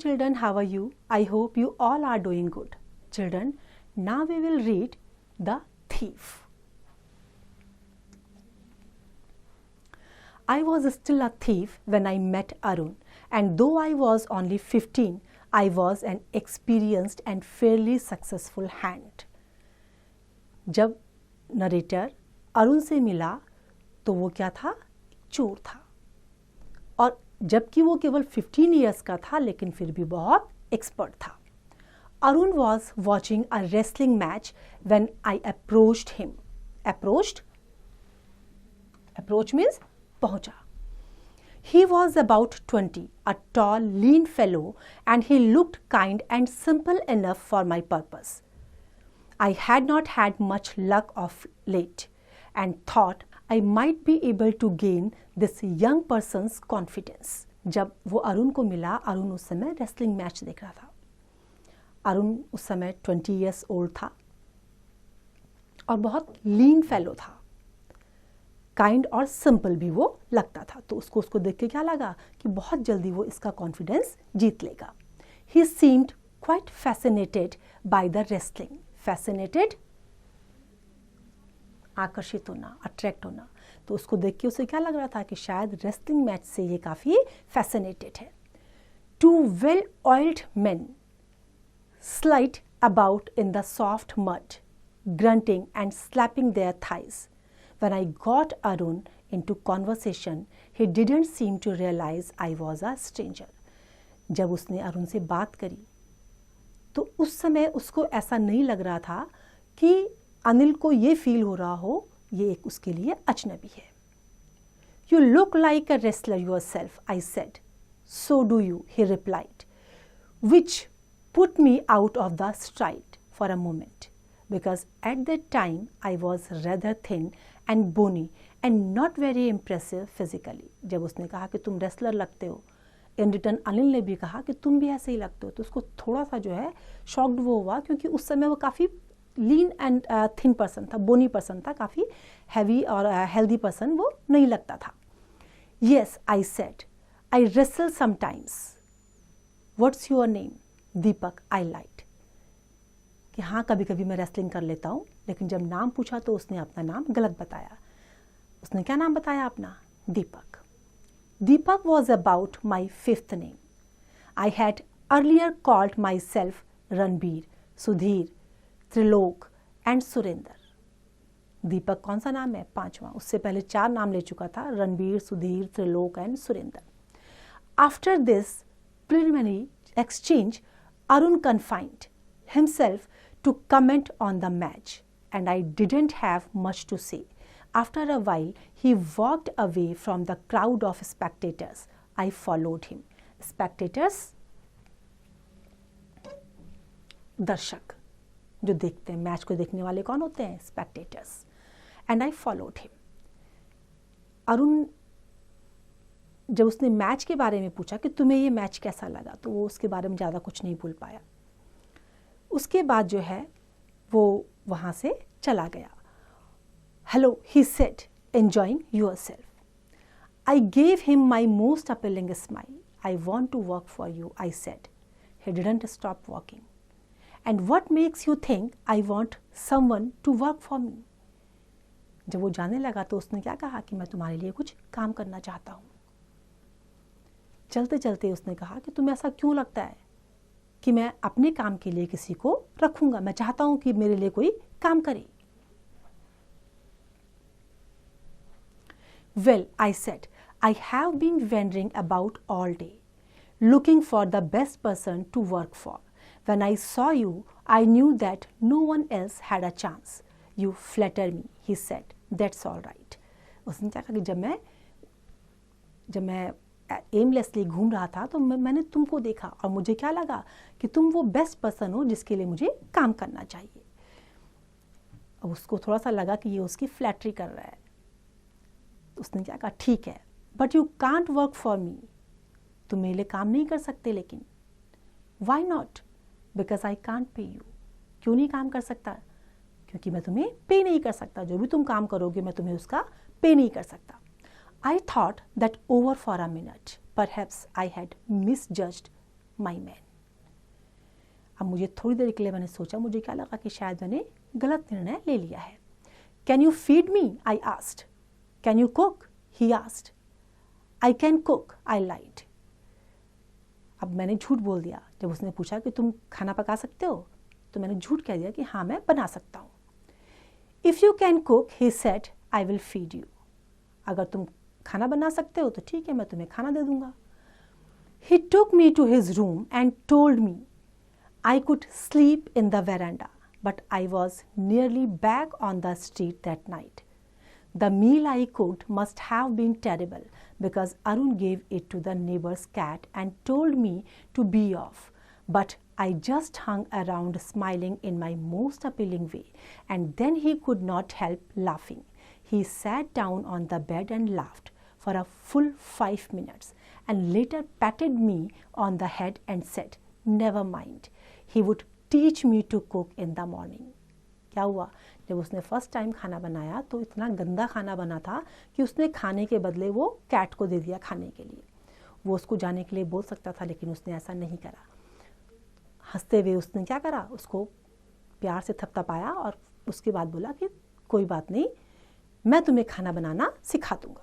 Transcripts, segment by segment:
children, how are you? I hope you all are doing good. Children, now we will read The Thief. I was still a thief when I met Arun, and though I was only 15, I was an experienced and fairly successful hand. जब narrator Arun से मिला तो वो क्या था? चोर था, और जबकि वो केवल 15 ईयर्स का था लेकिन फिर भी बहुत एक्सपर्ट था. Arun was watching a wrestling match when I approached him. Approach means पहुंचा. He was about 20, a tall, lean fellow, and he looked kind and simple enough for my purpose. I had not had much luck of late, and thought I might be able to gain this young person's confidence. जब वो अरुण को मिला, अरुण उस समय wrestling match देख रहा था. अरुण उस समय 20 ईयर्स ओल्ड था और बहुत लीन फेलो था. काइंड और सिंपल भी वो लगता था. तो उसको देख के क्या लगा कि बहुत जल्दी वो इसका कॉन्फिडेंस जीत लेगा. He seemed quite fascinated by the wrestling. Fascinated आकर्षित होना, अट्रैक्ट होना. तो उसको देख के उसे क्या लग रहा था कि शायद रेसलिंग मैच से ये काफ़ी फैसिनेटेड है. Two well oiled men slid about in the soft mud, grunting and slapping their thighs. When I got Arun into conversation, he didn't seem to realize I was a stranger. जब उसने अरुण से बात करी तो उस समय उसको ऐसा नहीं लग रहा था कि अनिल को ये फील हो रहा हो ये एक उसके लिए अजनबी है. You look like a wrestler yourself, I said. So do you, he replied, which put me out of the stride for a moment, because at that time I was rather thin and bony and not very impressive physically. जब उसने कहा कि तुम wrestler लगते हो, in return Anil ने भी कहा कि तुम भी ऐसे ही लगते हो. तो उसको थोड़ा सा जो है शॉक्ड वो हुआ, क्योंकि उस समय वो काफ़ी लीन एंड थिन पर्सन था, बोनी पर्सन था, काफ़ी हैवी और हेल्दी पर्सन वो नहीं लगता था. Yes, I said, I wrestle sometimes. What's your name? Deepak. I lied. कि हाँ कभी कभी मैं रेसलिंग कर लेता हूँ. लेकिन जब नाम पूछा तो उसने अपना नाम गलत बताया. उसने क्या नाम बताया अपना? दीपक. दीपक was about my 5th name. I had earlier called myself Ranbir, Sudhir, Trilok and Surendra. Deepak कौन सा नाम है? 5वां. उससे पहले 4 नाम ले चुका था, Ranbir, Sudhir, Trilok and Surendra. After this preliminary exchange, Arun confined himself to comment on the match, and I didn't have much to say. After a while, he walked away from the crowd of spectators. I followed him. Spectators, दर्शक जो देखते हैं, match को देखने वाले कौन होते हैं? Spectators. And I followed him. Arun जब उसने मैच के बारे में पूछा कि तुम्हें ये मैच कैसा लगा, तो वो उसके बारे में ज़्यादा कुछ नहीं बोल पाया. उसके बाद जो है वो वहाँ से चला गया. Hello, he said, enjoying yourself. I gave him my most appealing smile. I want to work for you, I said. He didn't stop walking. And what makes you think I want someone to work for me. जब वो जाने लगा तो उसने क्या कहा कि मैं तुम्हारे लिए कुछ काम करना चाहता हूँ. चलते चलते उसने कहा कि तुम्हें ऐसा क्यों लगता है कि मैं अपने काम के लिए किसी को रखूंगा? मैं चाहता हूं कि मेरे लिए कोई काम करे. Well, I said, I have been wandering about all day, looking for the best person to work for. When I saw you, I knew that no one else had a chance. You flatter me, he said. That's all right. उसने क्या कहा कि जब मैं aimlessly घूम रहा था तो मैंने तुमको देखा और मुझे क्या लगा कि तुम वो बेस्ट पर्सन हो जिसके लिए मुझे काम करना चाहिए. अब उसको थोड़ा सा लगा कि ये उसकी फ्लैटरी कर रहा है. उसने क्या कहा, ठीक है, but you can't work for me. तुम मेरे लिए काम नहीं कर सकते. लेकिन why not? Because I can't pay you. क्यों नहीं काम कर सकता? क्योंकि मैं तुम्हें पे नहीं कर सकता. जो भी तुम काम करोगे मैं तुम्हें उसका पे नहीं कर सकता. I thought that over for a minute. Perhaps I had misjudged my man. अब मुझे थोड़ी देर के लिए मैंने सोचा, मुझे क्या लगा कि शायद मैंने गलत निर्णय ले लिया है. Can you feed me? I asked. Can you cook? He asked. I can cook, I lied. अब मैंने झूठ बोल दिया. जब उसने पूछा कि तुम खाना पका सकते हो, तो मैंने झूठ कह दिया कि हाँ मैं बना सकता हूँ. If you can cook, he said, I will feed you. अगर तुम खाना बना सकते हो तो ठीक है, मैं तुम्हें खाना दे दूंगा. He took me to his room and told me I could sleep in the veranda, but I was nearly back on the street that night. The meal I cooked must have been terrible because Arun gave it to the neighbor's cat and told me to be off. But I just hung around smiling in my most appealing way, and then he could not help laughing. He sat down on the bed and laughed for a full 5 minutes and later patted me on the head and said, "Never mind. He would teach me to cook in the morning." क्या हुआ? जब उसने first time खाना बनाया तो इतना गंदा खाना बना था कि उसने खाने के बदले वो कैट को दे दिया खाने के लिए. वो उसको जाने के लिए बोल सकता था, लेकिन उसने ऐसा नहीं करा. हंसते हुए उसने क्या करा, उसको प्यार से थपथपाया और उसके बाद बोला कि कोई बात नहीं, मैं तुम्हें खाना बनाना सिखा दूंगा.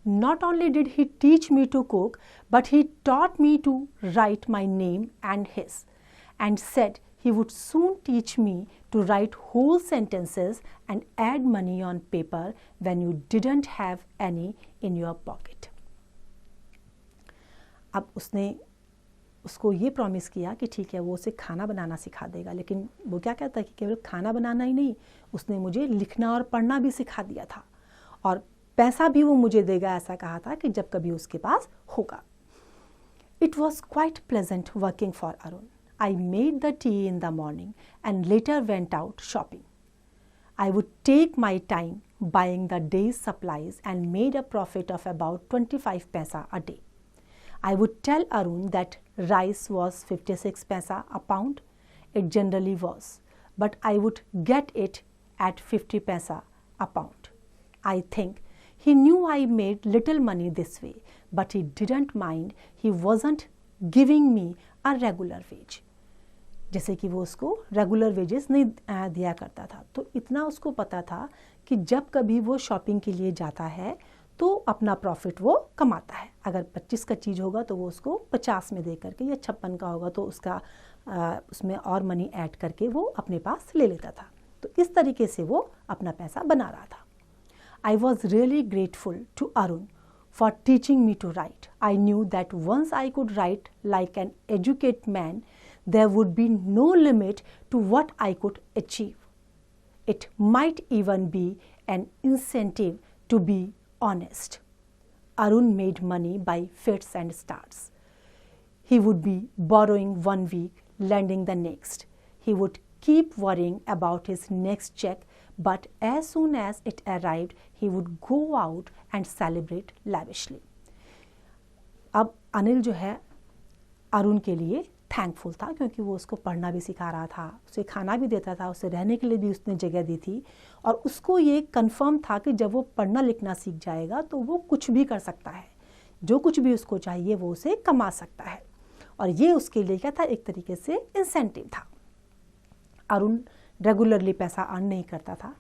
Not only did he teach me to cook, but he taught me to write my name and his, and said he would soon teach me to write whole sentences and add money on paper when you didn't have any in your pocket. अब उसने उसको ये promise किया कि ठीक है वो उसे खाना बनाना सिखा देगा, लेकिन वो क्या कहता है कि केवल खाना बनाना ही नहीं, उसने मुझे लिखना और पढ़ना भी सिखा दिया था और पैसा भी वो मुझे देगा, ऐसा कहा था कि जब कभी उसके पास होगा. It was quite pleasant working for Arun. I made the tea in the morning and later went out shopping. I would take my time buying the day's supplies and made a profit of about 25 paisa a day. I would tell Arun that rice was 56 paisa a pound. It generally was, but I would get it at 50 paisa a pound. I think he knew I made little money this way, but he didn't mind. He wasn't giving me a regular wage. जैसे कि वो उसको regular wages नहीं दिया करता था, तो इतना उसको पता था कि जब कभी वो शॉपिंग के लिए जाता है तो अपना प्रॉफिट वो कमाता है. अगर 25 का चीज़ होगा तो वो उसको 50 में दे करके, या 56 का होगा तो उसका उसमें और मनी ऐड करके वो अपने पास ले लेता था. तो इस तरीके से वो अपना पैसा बना रहा था. I was really grateful to Arun for teaching me to write. I knew that once I could write like an educated man, there would be no limit to what I could achieve. It might even be an incentive to be honest. Arun made money by fits and starts. He would be borrowing one week, lending the next. He would keep worrying about his next check, but as soon as it arrived, he would go out and celebrate lavishly. अब अनिल जो है अरुण के लिए thankful था, क्योंकि वो उसको पढ़ना भी सिखा रहा था, उसे खाना भी देता था, उसे रहने के लिए भी उसने जगह दी थी, और उसको ये कंफर्म था कि जब वो पढ़ना लिखना सीख जाएगा तो वो कुछ भी कर सकता है, जो कुछ भी उसको चाहिए वो उसे कमा सकता है. और ये उसके लिए क्या था, एक तरीके से इंसेंटिव था. अरुण रेगुलरली पैसा अर्न नहीं करता था.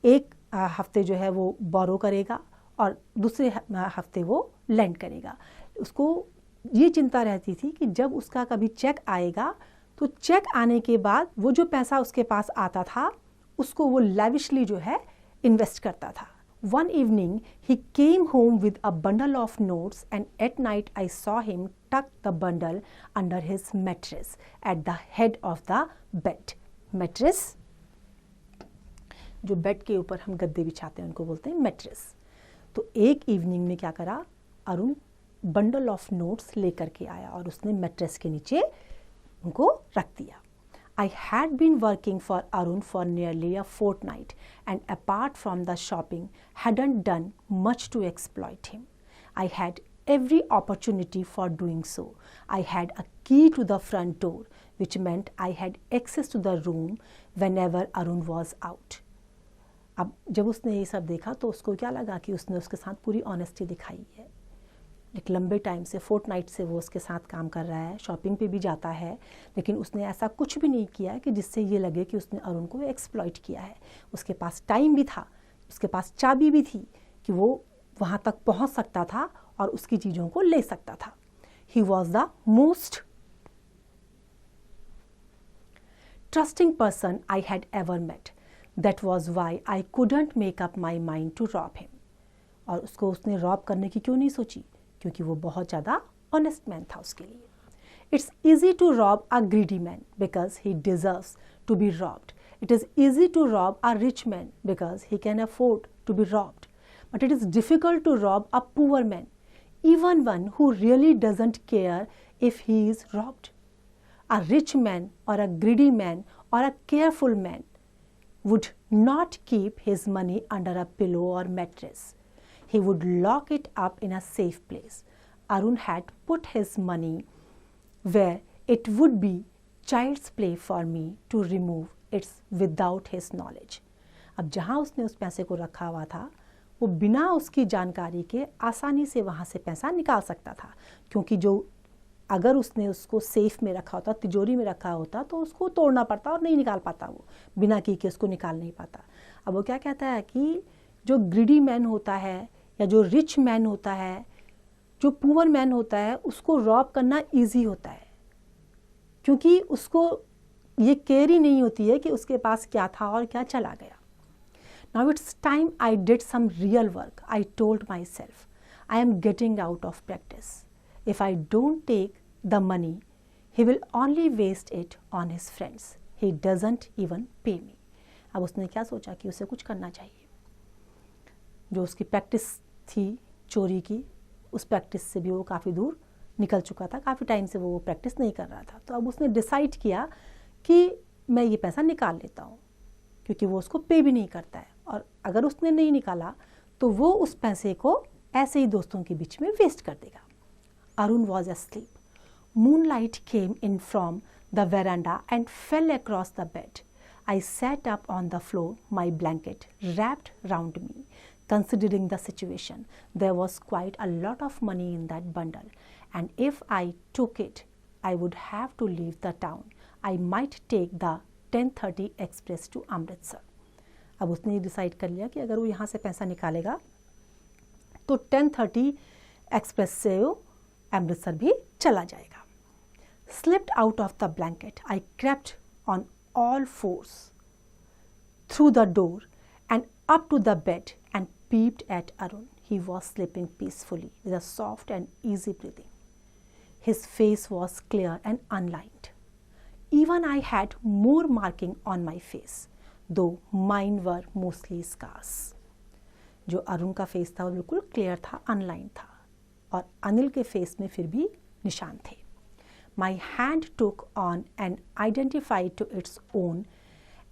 एक हफ्ते जो है वो बोरो करेगा और दूसरे हफ्ते वो लेंड करेगा. उसको ये चिंता रहती थी कि जब उसका कभी चेक आएगा तो चेक आने के बाद वो जो पैसा उसके पास आता था उसको वो लैविशली जो है इन्वेस्ट करता था. One evening he came home with a bundle of notes, and at night I saw him tuck the bundle under his mattress at the head of the bed. Mattress, जो bed के ऊपर हम गद्दे बिछाते हैं उनको बोलते हैं मैट्रेस. तो एक इवनिंग में क्या करा, अरुण बंडल ऑफ नोट्स लेकर के आया और उसने मैट्रेस के नीचे उनको रख दिया. I had been working for Arun for nearly a fortnight, and apart from the shopping, hadn't done much to exploit him. I had every opportunity for doing so. I had a key to the front door, which meant I had access to the room whenever Arun was out. अब जब उसने ये सब देखा तो उसको क्या लगा कि उसने उसके साथ पूरी ऑनेस्टी दिखाई है. एक लंबे टाइम से, फोर्टनाइट से वो उसके साथ काम कर रहा है, शॉपिंग पे भी जाता है, लेकिन उसने ऐसा कुछ भी नहीं किया कि जिससे ये लगे कि उसने अरुण को एक्सप्लॉइट किया है। उसके पास टाइम भी था, उसके पास चाबी भी थी कि वो वहाँ तक पहुँच सकता था और उसकी चीज़ों को ले सकता था। He was the most trusting person I had ever met. That was why I couldn't make up my mind to rob him. और उसको उसने रॉब करने की क्यों नहीं सोची? क्योंकि वो बहुत ज़्यादा ऑनेस्ट मैन था उसके लिए। It's easy to rob a greedy man because he deserves to be robbed. It is easy to rob a rich man because he can afford to be robbed. But it is difficult to rob a poor man, even one who really doesn't care if he is robbed. A rich man or a greedy man or a careful man would not keep his money under a pillow or mattress. He would lock it up in a safe place. Arun had put his money where it would be child's play for me to remove it without his knowledge. अब जहाँ उसने उस पैसे को रखा हुआ था, वो बिना उसकी जानकारी के आसानी से वहाँ से पैसा निकाल सकता था, क्योंकि जो अगर उसने उसको सेफ में रखा होता, तिजोरी में रखा होता, तो उसको तोड़ना पड़ता और नहीं निकाल पाता, वो बिना की के उसको निकाल नहीं पाता। अब वो क्या कहता है कि जो ग्रीडी मैन होता है या जो रिच मैन होता है, जो पुअर मैन होता है, उसको रॉब करना इजी होता है, क्योंकि उसको ये केयर ही नहीं होती है कि उसके पास क्या था और क्या चला गया। Now it's time I did some real work. I told myself I am getting out of practice. If I don't take the money, he will only waste it on his friends. He doesn't even pay me. अब उसने क्या सोचा कि उसे कुछ करना चाहिए। जो उसकी प्रैक्टिस थी चोरी की, उस प्रैक्टिस से भी वो काफ़ी दूर निकल चुका था, काफ़ी टाइम से वो प्रैक्टिस नहीं कर रहा था। तो अब उसने डिसाइड किया कि मैं ये पैसा निकाल लेता हूँ, क्योंकि वो उसको पे भी नहीं करता है, और अगर उसने नहीं निकाला तो वो उस पैसे को ऐसे ही दोस्तों के बीच में वेस्ट कर देगा। Arun was asleep. Moonlight came in from the veranda and fell across the bed. I sat up on the floor, my blanket wrapped round me, considering the situation. There was quite a lot of money in that bundle, and if I took it, I would have to leave the town. I might take the 10:30 express to Amritsar. अब उसने ये decide कर लिया कि अगर वो यहाँ से पैसा निकालेगा तो 10:30 एक्सप्रेस से वो अमृतसर भी चला जाएगा। Slipped out of the blanket, I crept on all fours through the door and up to the bed and peeped at Arun. He was sleeping peacefully with a soft and easy breathing. His face was clear and unlined. Even I had more marking on my face, though mine were mostly scars. जो अरुण का face था वो बिल्कुल clear था, online था, और अनिल के face में फिर भी निशान थे। My hand took on and identified to its own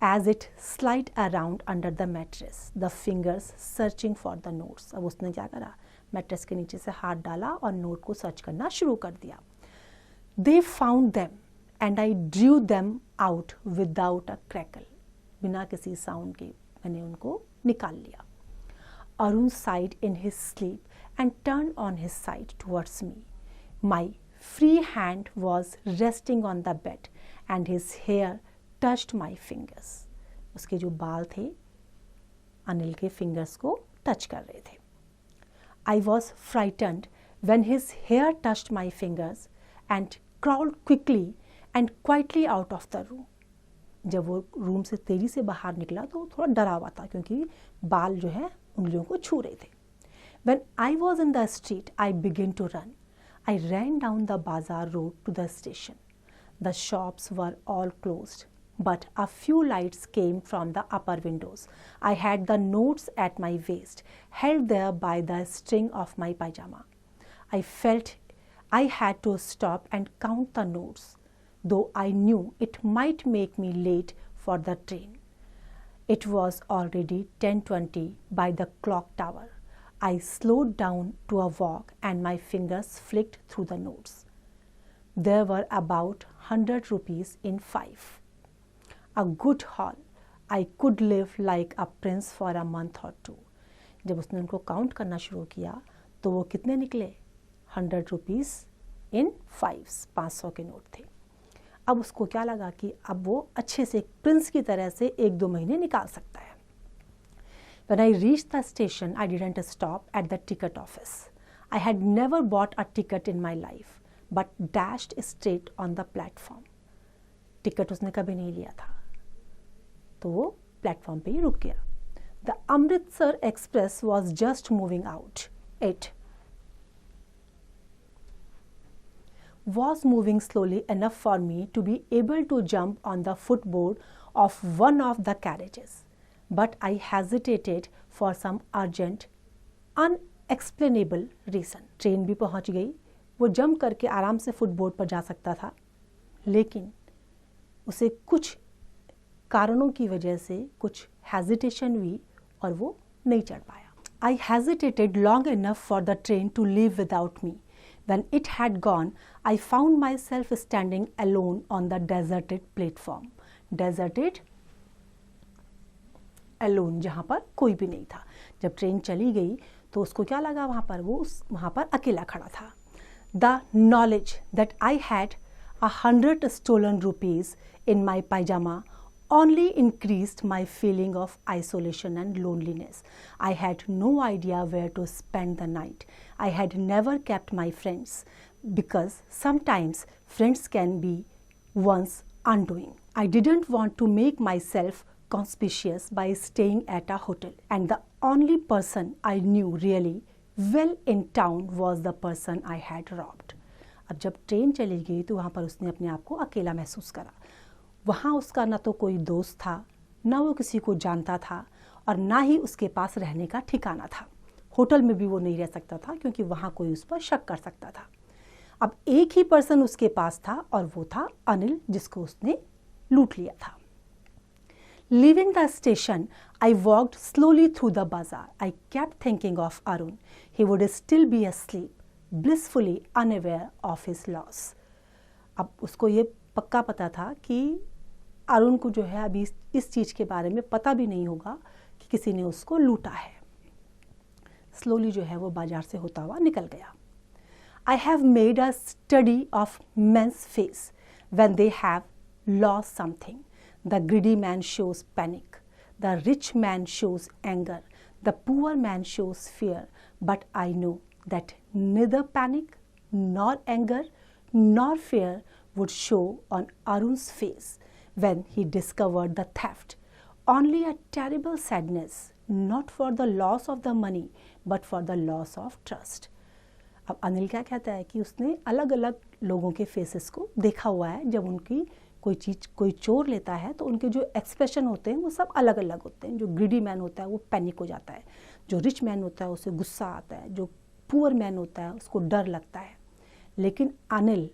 as it slid around under the mattress, the fingers searching for the notes. अब उसने क्या करा, मैट्रेस के नीचे से हाथ डाला और नोट को सर्च करना शुरू कर दिया। They found them and I drew them out without a crackle. बिना किसी साउंड के मैंने उनको निकाल लिया। Arun sighed in his sleep and turned on his side towards me. My free hand was resting on the bed and his hair touched my fingers. उसके जो बाल थे अनिल के फिंगर्स को टच कर रहे थे। I was frightened when his hair touched my fingers and crawled quickly and quietly out of the room. जब वो रूम से तेजी से बाहर निकला तो वो थोड़ा डरा हुआ था, क्योंकि बाल जो है उंगलियों को छू रहे थे। When I was in the street, I began to run. I ran down the bazaar road to the station. The shops were all closed, but a few lights came from the upper windows. I had the notes at my waist, held there by the string of my pajama. I felt I had to stop and count the notes, though I knew it might make me late for the train. It was already 10:20 by the clock tower. I slowed down to a walk and my fingers flicked through the notes. There were about 100 rupees in 5. A good haul. I could live like a prince for a month or two. जब उसने उनको count करना शुरू किया तो वो कितने निकले, 100 रुपीज़ इन 500 के नोट थे। अब उसको क्या लगा कि अब वो अच्छे से एक प्रिंस की तरह से 1-2 महीने निकाल सकता है। When I reached the station, I didn't stop at the ticket office. I had never bought a ticket in my life, but dashed straight on the platform. Ticket उसने कभी नहीं लिया था, तो वो प्लेटफॉर्म पे ही रुक गया। The Amritsar Express was just moving out. It was moving slowly enough for me to be able to jump on the footboard of one of the carriages. But I hesitated for some urgent, unexplainable reason. Train भी पहुंच गई, वो jump करके आराम से footboard पर जा सकता था, लेकिन उसे कुछ कारणों की वजह से कुछ हेजिटेशन हुई और वो नहीं चढ़ पाया। I hesitated long enough for the train to leave without me. When it had gone, I found myself standing alone on the deserted platform. Deserted alone, जहाँ पर कोई भी नहीं था। जब ट्रेन चली गई तो उसको क्या लगा वहाँ पर, वो वहाँ पर अकेला खड़ा था। The knowledge that I had 100 stolen rupees in my pajama only increased my feeling of isolation and loneliness. I had no idea where to spend the night. I had never kept my friends because sometimes friends can be one's undoing. I didn't want to make myself conspicuous by staying at a hotel, and the only person I knew really well in town was the person I had robbed. अब जब train चली गई तो वहाँ पर उसने अपने आप को अकेला महसूस करा। वहाँ उसका ना तो कोई दोस्त था, ना वो किसी को जानता था, और ना ही उसके पास रहने का ठिकाना था। होटल में भी वो नहीं रह सकता था क्योंकि वहाँ कोई उस पर शक कर सकता था। अब एक ही पर्सन उसके पास था और वो था अनिल, जिसको उसने लूट लिया था। Leaving the station, I walked slowly through the bazaar. I kept thinking of Arun. He would still be asleep, blissfully unaware of his loss. अब उसको ये पक्का पता था कि अरुण को जो है अभी इस चीज़ के बारे में पता भी नहीं होगा कि किसी ने उसको लूटा है। स्लोली जो है वो बाजार से होता हुआ निकल गया। I have made a study of men's face when they have lost something. The greedy man shows panic. The rich man shows anger. The poor man shows fear. But I know that neither panic, nor anger, nor fear would show on Arun's face when he discovered the theft. Only a terrible sadness, not for the loss of the money, but for the loss of trust. अब अनिल क्या कहता है कि उसने अलग अलग लोगों के फेसेस को देखा हुआ है। जब उनकी कोई चीज़ कोई चोर लेता है तो उनके जो एक्सप्रेशन होते हैं वो सब अलग अलग होते हैं। जो ग्रीडी मैन होता है वो पैनिक हो जाता है, जो रिच मैन होता है उसे गुस्सा आता है, जो पुअर मैन होता है उसको डर लगता है। लेकिन अनिल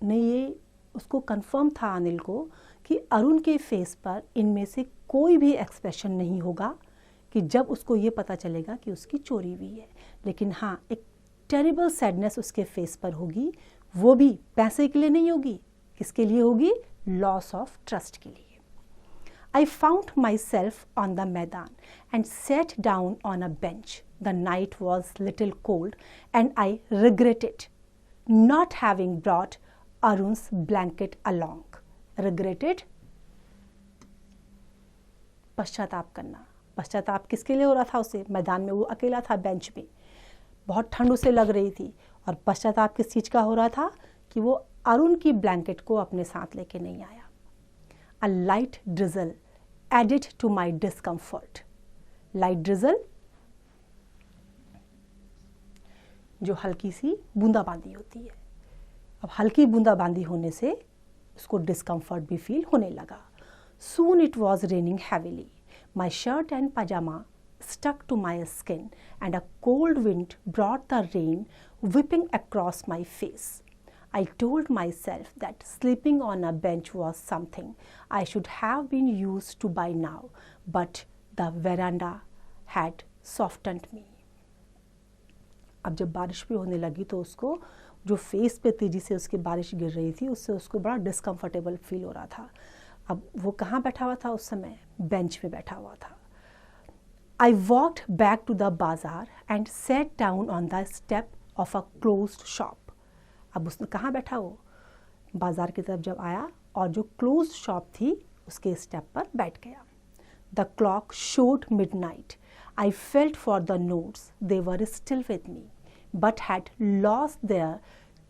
ने ये उसको कंफर्म था अनिल को कि अरुण के फेस पर इनमें से कोई भी एक्सप्रेशन नहीं होगा कि जब उसको ये पता चलेगा कि उसकी चोरी हुई है। लेकिन हाँ, एक टेरिबल सैडनेस उसके फेस पर होगी, वो भी पैसे के लिए नहीं होगी। किसके लिए होगी? लॉस ऑफ ट्रस्ट के लिए। I found myself on the मैदान and sat down on a bench. The night was little cold and I regretted not having brought Arun's blanket along. Regretted, पश्चाताप करना। पश्चाताप किसके लिए हो रहा था उसे? मैदान में वो अकेला था बेंच पे, बहुत ठंड उसे लग रही थी, और पश्चाताप किस चीज़ का हो रहा था कि वो अरुण की ब्लैंकेट को अपने साथ लेके नहीं आया। A light drizzle added to my discomfort. Light drizzle, जो हल्की सी बूंदाबांदी होती है। अब हल्की बूंदाबांदी होने से उसको डिस्कम्फर्ट भी फील होने लगा। Soon it was raining heavily. My shirt and pajama stuck to my skin and a cold wind brought the rain whipping across my face. I told myself that sleeping on a bench was something I should have been used to by now, but the veranda had softened me. अब जब बारिश भी होने लगी तो उसको जो face पे तेजी से उसकी बारिश गिर रही थी उससे उसको बड़ा डिस्कम्फर्टेबल फील हो रहा था। अब वो कहाँ बैठा हुआ था उस समय? बेंच में बैठा हुआ था। I walked back to the bazaar and sat down on the step of a closed shop. अब उसने कहाँ बैठा, वो बाजार की तरफ जब आया और जो closed shop थी उसके स्टेप पर बैठ गया. The clock showed midnight. I felt for the notes. They were still with me, but had lost their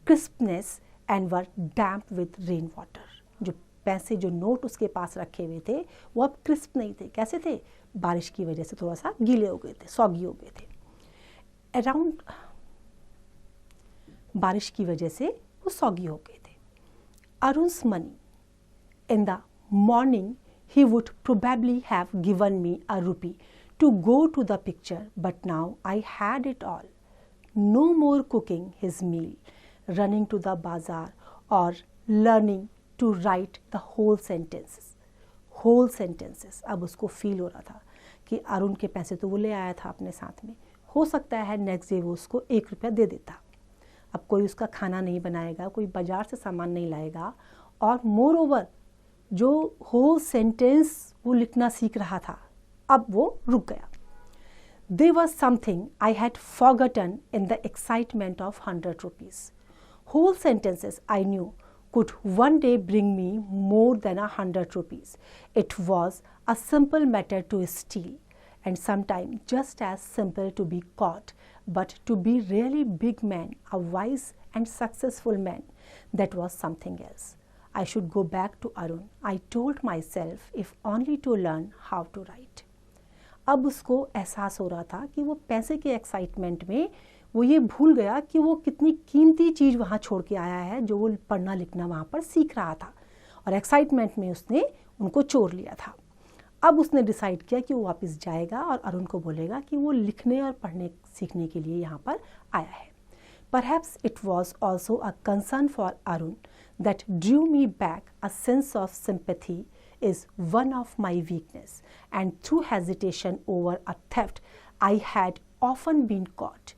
crispness and were damp with rainwater. जो पैसे, जो नोट उसके पास रखे हुए थे वो अब क्रिस्प नहीं थे. कैसे थे? बारिश की वजह से थोड़ा सा गीले हो गए थे, सॉगी हो गए थे. अराउंड बारिश की वजह से वो सॉगी हो गए थे. अरुण's money. In the morning he would probably have given me a rupee to go to the picture, but now I had it all. No more cooking his meal, running to the bazaar, or learning to write the whole sentences. अब उसको feel हो रहा था कि अरुण के पैसे तो वो ले आया था अपने साथ में, हो सकता है नेक्स्ट डे वो उसको 1 रुपया दे देता. अब कोई उसका खाना नहीं बनाएगा, कोई बाजार से सामान नहीं लाएगा, और मोर ओवर जो होल सेंटेंस वो लिखना सीख रहा था अब वो रुक गया. There was something I had forgotten in the excitement of 100 rupees. Whole sentences I knew could one day bring me more than 100 rupees. It was a simple matter to steal, and sometimes just as simple to be caught, but to be really big man, a wise and successful man, that was something else. I should go back to Arun, I told myself, if only to learn how to write. अब उसको एहसास हो रहा था कि वो पैसे के एक्साइटमेंट में वो ये भूल गया कि वो कितनी कीमती चीज़ वहाँ छोड़ के आया है, जो वो पढ़ना लिखना वहाँ पर सीख रहा था, और एक्साइटमेंट में उसने उनको चोर लिया था. अब उसने डिसाइड किया कि वो वापस जाएगा और अरुण को बोलेगा कि वो लिखने और पढ़ने सीखने के लिए यहाँ पर आया है. Perhaps it was also a concern for Arun that drew me back. A sense of sympathy is one of my weakness, and through hesitation over a theft I had often been caught.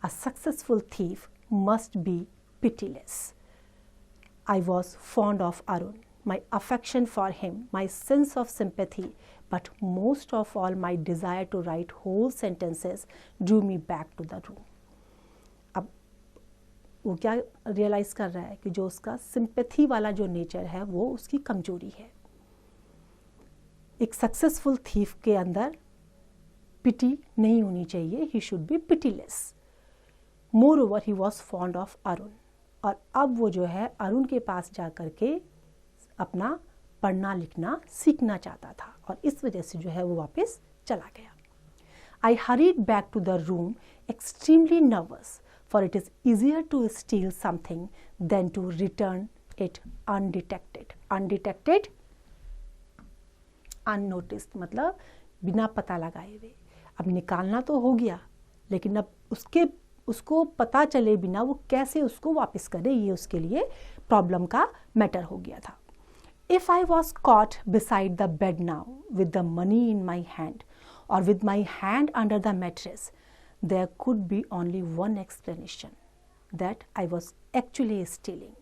A successful thief must be pitiless. I was fond of Arun, my affection for him, my sense of sympathy, but most of all my desire to write whole sentences drew me back to the room. अब वो क्या realise कर रहा है कि जो उसका sympathy वाला जो नेचर है वो उसकी कमजोरी है. एक सक्सेसफुल थीफ के अंदर पिटी नहीं होनी चाहिए, he should be pitiless. More over he was fond of Arun, और अब वो जो है अरुण के पास जा कर के अपना पढ़ना लिखना सीखना चाहता था, और इस वजह से जो है वो वापस चला गया. I hurried back to the room extremely nervous, for it is easier to steal something than to return it undetected. Undetected, unnoticed मतलब बिना पता लगाए हुए. अब निकालना तो हो गया, लेकिन अब उसको पता चले बिना वो कैसे उसको वापस करे, ये उसके लिए प्रॉब्लम का मैटर हो गया था. If I was caught beside the bed now with the money in my hand और with my hand under the mattress, there could be only one explanation, that I was actually stealing.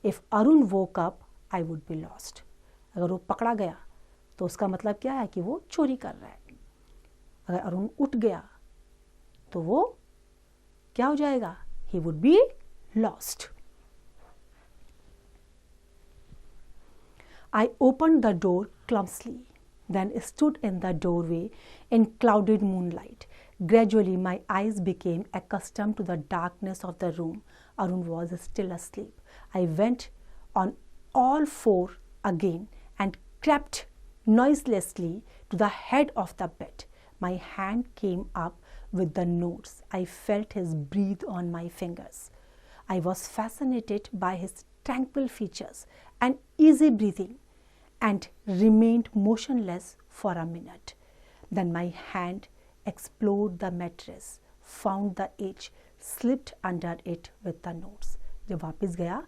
If Arun woke up I would be lost. अगर वो पकड़ा गया तो उसका मतलब क्या है कि वो चोरी कर रहा है. अगर अरुण उठ गया तो वो क्या हो जाएगा? He would be lost. I opened the door clumsily, then stood in the doorway in clouded moonlight. Gradually, my eyes became accustomed to the darkness of the room. Arun was still asleep. I went on all four again and crept noiselessly to the head of the bed. My hand came up with the notes. I felt his breath on my fingers. I was fascinated by his tranquil features and easy breathing, and remained motionless for a minute. Then my hand explored the mattress, found the edge, slipped under it with the notes. जब वापस गया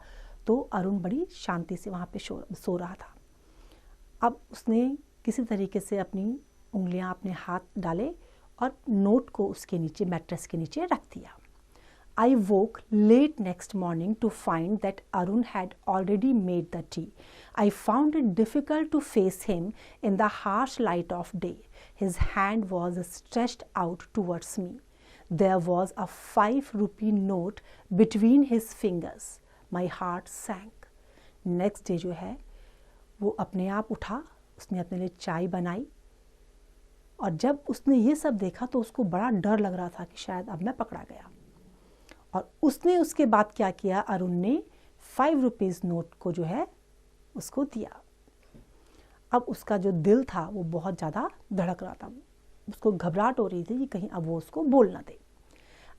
तो अरुण बड़ी शांति से वहाँ पे सो रहा था. अब उसने किसी तरीके से अपनी उंगलियाँ अपने हाथ डाले और नोट को उसके नीचे, मैट्रेस के नीचे रख दिया. I woke late next morning to find that Arun had already made the tea. I found it difficult to face him in the harsh light of day. His hand was stretched out towards me. There was a 5 rupee note between his fingers. My heart sank. Next day जो है वो अपने आप उठा, उसने अपने लिए चाय बनाई, और जब उसने ये सब देखा तो उसको बड़ा डर लग रहा था कि शायद अब मैं पकड़ा गया। और उसने उसके बाद क्या किया, अरुण ने 5 रुपीज़ नोट को जो है उसको दिया। अब उसका जो दिल था वो बहुत ज़्यादा धड़क रहा था, उसको घबराहट हो रही थी कि कहीं अब वो उसको बोल ना दे।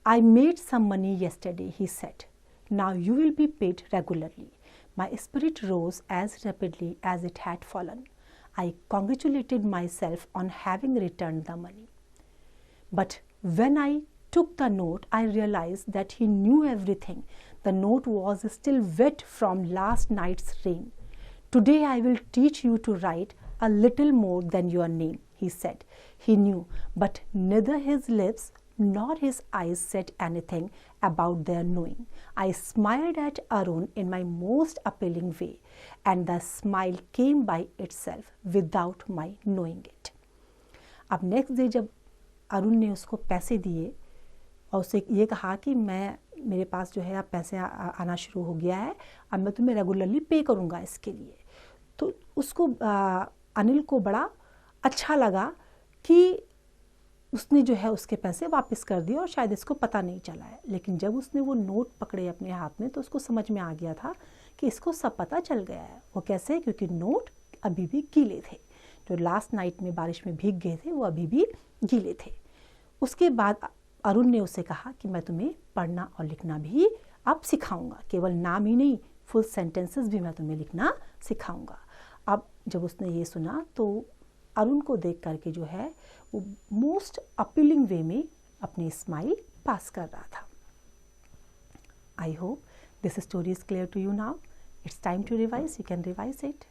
I made some money yesterday, he said. Now you will be paid regularly. My spirit rose as rapidly as it had fallen. I congratulated myself on having returned the money. But when I took the note, I realized that he knew everything. The note was still wet from last night's rain. Today I will teach you to write a little more than your name, he said. He knew, but neither his lips nor his eyes said anything about their knowing. I smiled at Arun in my most appealing way, and the smile came by itself without my knowing it. अब next day जब अरुण ने उसको पैसे दिए और उसे ये कहा कि मेरे पास जो है अब पैसे आना शुरू हो गया है, अब मैं तुम्हें रेगुलरली पे करूँगा इसके लिए, तो उसको अनिल को बड़ा अच्छा लगा कि उसने जो है उसके पैसे वापस कर दिए और शायद इसको पता नहीं चला है। लेकिन जब उसने वो नोट पकड़े अपने हाथ में तो उसको समझ में आ गया था कि इसको सब पता चल गया है। वो कैसे? क्योंकि नोट अभी भी गीले थे, जो लास्ट नाइट में बारिश में भीग गए थे वो अभी भी गीले थे। उसके बाद अरुण ने उसे कहा कि मैं तुम्हें पढ़ना और लिखना भी अब सिखाऊंगा, केवल नाम ही नहीं, फुल सेंटेंसेस भी मैं तुम्हें लिखना सिखाऊंगा। अब जब उसने ये सुना तो अरुण को देख करके जो है वो मोस्ट अपीलिंग वे में अपनी स्माइल पास कर रहा था। I hope this story is clear to you now. It's time to revise. You can revise it.